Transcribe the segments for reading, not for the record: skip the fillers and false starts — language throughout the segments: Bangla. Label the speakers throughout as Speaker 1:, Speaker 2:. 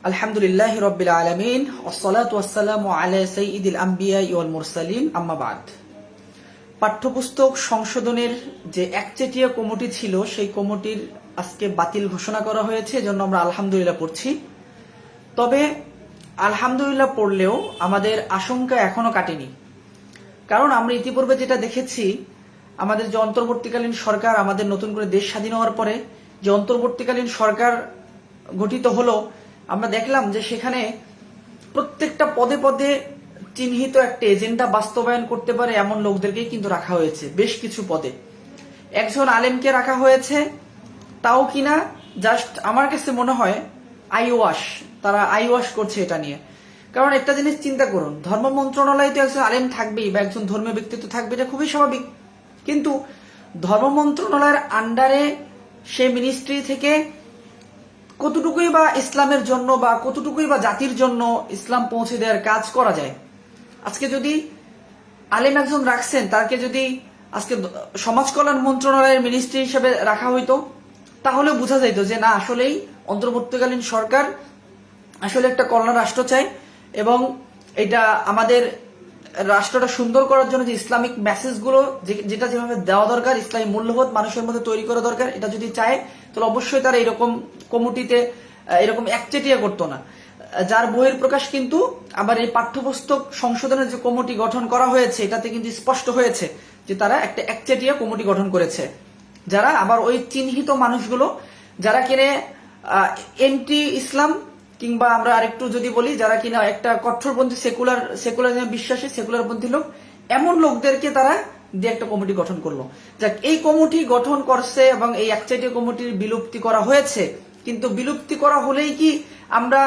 Speaker 1: আলহামদুলিল্লাহ রব্বিল আলামিন ওয়াসসালাতু ওয়াসসালামু আলা সাইয়্যিদিল আমবিয়া ওয়াল মুরসালিন আম্মা বাদ। পাঠ্যপুস্তক সংশোধনের যে একচেটিয়া কমিটি ছিল সেই কমিটির আজকে বাতিল ঘোষণা করা হয়েছে, এজন্য আমরা আলহামদুলিল্লাহ পড়ছি। তবে আলহামদুলিল্লাহ পড়লেও আমাদের আশঙ্কা এখনো কাটেনি, কারণ আমরা ইতিপূর্বে যেটা দেখেছি, আমাদের যে অন্তর্বর্তীকালীন সরকার, আমাদের নতুন করে দেশ স্বাধীন হওয়ার পরে যে অন্তর্বর্তীকালীন সরকার গঠিত হলো, আমরা দেখলাম যে সেখানে প্রত্যেকটা পদে পদে চিহ্নিত একটা এজেন্ডা বাস্তবায়ন করতে পারে এমন লোকদেরকেই কিন্তু রাখা হয়েছে। বেশ কিছু পদে একজন আলেমকে রাখা হয়েছে, তাও কিনা জাস্ট আমার কাছে মনে হয় তারা আইওয়াশ করছে এটা নিয়ে। কারণ একটা জিনিস চিন্তা করুন, ধর্ম মন্ত্রণালয়ে তো একজন আলেম থাকবেই বা একজন ধর্মীয় ব্যক্তিত্ব থাকবে, এটা খুবই স্বাভাবিক। কিন্তু ধর্ম মন্ত্রণালয়ের আন্ডারে সেই মিনিস্ট্রি থেকে কতটুকুই বা ইসলামের জন্য বা কতটুকুই বা জাতির জন্য ইসলাম পৌঁছে দেওয়ার কাজ করা যায়? আজকে যদি আলেম একজন রাখছেন, তাকে যদি আজকে সমাজ কল্যাণ মন্ত্রণালয়ের মিনিস্ট্রি হিসেবে রাখা হইতো, তাহলে বোঝা যাইতো যে না, আসলেই অন্তর্বর্তীকালীন সরকার আসলে একটা কল্যাণ রাষ্ট্র চায় এবং এটা আমাদের রাষ্ট্রটা সুন্দর করার জন্য যে ইসলামিক মেসেজগুলো যেটা যেভাবে দেওয়া দরকার, ইসলামী মূল্যবোধ মানুষের মধ্যে তৈরি করা দরকার, এটা যদি চায় তাহলে অবশ্যই তারা এরকম কমিটিতে এরকম একচেটিয়া করতো না। যার বহির প্রকাশ কিন্তু আবার এই পাঠ্যপুস্তক সংশোধনের যে কমিটি গঠন করা হয়েছে, এটাতে কিন্তু স্পষ্ট হয়েছে যে তারা একটা একচেটিয়া কমিটি গঠন করেছে, যারা আবার ওই চিহ্নিত মানুষগুলো যারা কিনে এন্টি ইসলাম, কিংবা আমরা আরেকটু যদি বলি যারা কিনা একটা কঠোরপন্থী সেকুলার বিশ্বাসী সেকুলারপন্থী লোক, এমন লোকদেরকে তারা দিয়ে একটা কমিটি গঠন করলো। যাক, এই কমিটি গঠন করছে এবং এই একচেটিয়া কমিটির বিলুপ্তি করা হয়েছে, কিন্তু বিলুপ্তি করা হলেই কি আমরা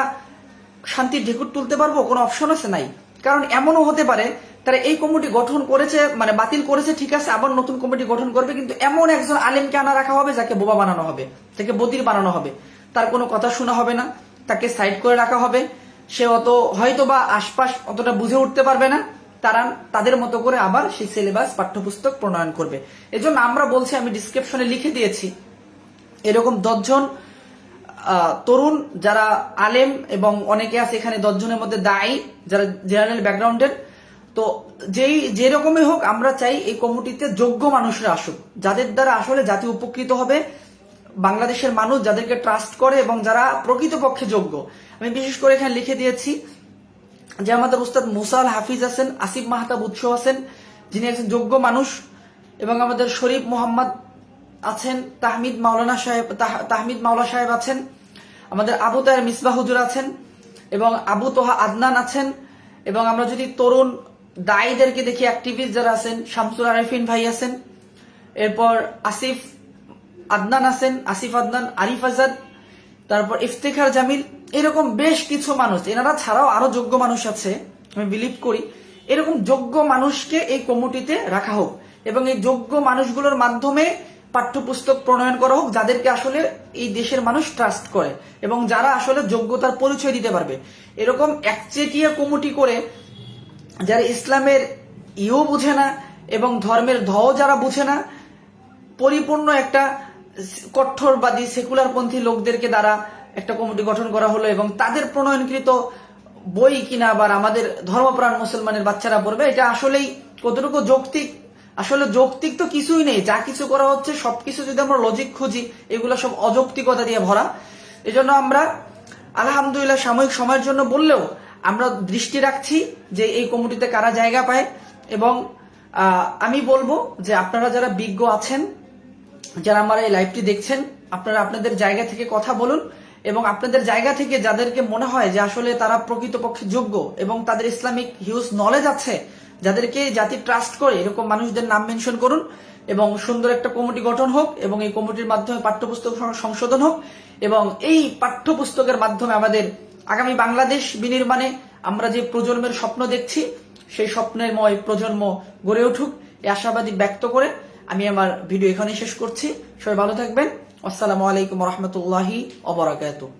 Speaker 1: শান্তির ঢেকুর তুলতে পারবো? কোনো অপশন আছে? নাই। কারণ এমনও হতে পারে তারা এই কমিটি গঠন করেছে, মানে বাতিল করেছে, ঠিক আছে, আবার নতুন কমিটি গঠন করবে, কিন্তু এমন একজন আলেমকে আনা রাখা হবে যাকে বোবা বানানো হবে, যাকে বদির বানানো হবে, তার কোনো কথা শোনা হবে না, তাকে সাইড করে রাখা হবে, সে অত হয়তো বা আশপাশ অতটা বুঝে উঠতে পারবে না, তারা তাদের মতো করে আবার সেই সিলেবাস পাঠ্যপুস্তক প্রণয়ন করবে। এজন্য আমরা বলছি, আমি ডিসক্রিপশনে লিখে দিয়েছি, এরকম 10 জন তরুণ যারা আলেম এবং অনেকে আছে এখানে 10 জনের মধ্যে দায়ী, যারা জেনারেল ব্যাকগ্রাউন্ডের, তো যেরকমই হোক আমরা চাই এই কমিটিতে যোগ্য মানুষরা আসুক, যাদের দ্বারা আসলে জাতি উপকৃত হবে, বাংলাদেশের মানুষ যাদেরকে ট্রাস্ট করে এবং যারা প্রকৃতপক্ষে যোগ্য। আমি বিশেষ করে এখানে লিখে দিয়েছি যে আমাদের উস্তাদ মুসা আল হাফিজ আছেন, আসিফ মাহতাব উৎস আছেন, যিনি একজন যোগ্য মানুষ, এবং আমাদের শরীফ মোহাম্মদ আছেন, তাহমিদ মাওলা সাহেব আছেন, আমাদের আবু তাহের মিসবাহ হুজুর আছেন, এবং আবু তোহা আদনান আছেন, এবং আমরা যদি তরুণ দায়ীদেরকে দেখি, অ্যাক্টিভিস্ট যারা আছেন, শামসুল আরিফিন ভাই আছেন, এরপর আসিফ আদনান আছেন, আসিফ আদনান, আরিফ আজাদ, তারপর ইফতেখার জামিল, এরকম বেশ কিছু মানুষ। এনারা ছাড়াও আরো যোগ্য মানুষ আছে, আমি বিলিভ করি এরকম যোগ্য মানুষকে এই কমিটিতে রাখা হোক এবং এই যোগ্য মানুষগুলোর মাধ্যমে পাঠ্যপুস্তক প্রণয়ন করা হোক, যাদেরকে আসলে এই দেশের মানুষ ট্রাস্ট করে এবং যারা আসলে যোগ্যতার পরিচয় দিতে পারবে। এরকম একচেটিয়া কমিটি করে যারা ইসলামের ইও বুঝে না এবং ধর্মের ধও যারা বুঝে না, পরিপূর্ণ একটা কঠোরবাদী সেকুলারপন্থী লোকদেরকে দ্বারা একটা কমিটি গঠন করা হলো এবং তাদের প্রণয়নকৃত বই কিনা আবার আমাদের ধর্মপ্রাণ মুসলমানের বাচ্চারা পড়বে, এটা আসলেই কতটুকু যৌক্তিক? আসলে যৌক্তিক তো কিছুই নেই। যা কিছু করা হচ্ছে সবকিছু যদি আমরা লজিক খুঁজি, এগুলো সব অযৌক্তিকতা দিয়ে ভরা। এজন্য আমরা আলহামদুলিল্লাহ সাময়িক সময়ের জন্য বললেও আমরা দৃষ্টি রাখছি যে এই কমিটিতে কারা জায়গা পায়। এবং আমি বলবো যে আপনারা যারা বিজ্ঞ আছেন, যারা আমার এই লাইভটি দেখছেন, আপনারা আপনাদের জায়গা থেকে কথা বলুন এবং আপনাদের জায়গা থেকে যাদেরকে মনে হয় যে আসলে তারা প্রকৃতপক্ষে যোগ্য এবং তাদের ইসলামিক হিউজ নলেজ আছে, যাদেরকে জাতি ট্রাস্ট করে, এরকম মানুষদের নাম মেনশন করুন এবং সুন্দর একটা কমিটি গঠন হোক এবং এই কমিটির মাধ্যমে পাঠ্যপুস্তক সংশোধন হোক এবং এই পাঠ্যপুস্তকের মাধ্যমে আমাদের আগামী বাংলাদেশ বিনির্মাণে আমরা যে প্রজন্মের স্বপ্ন দেখছি, সেই স্বপ্নেরময় প্রজন্ম গড়ে উঠুক, এই আশাবাদী ব্যক্ত করে আমি আমার ভিডিও এখানেই শেষ করছি। সবাই ভালো থাকবেন। আসসালামু আলাইকুম ওয়া রাহমাতুল্লাহি ওয়া বারাকাতুহু।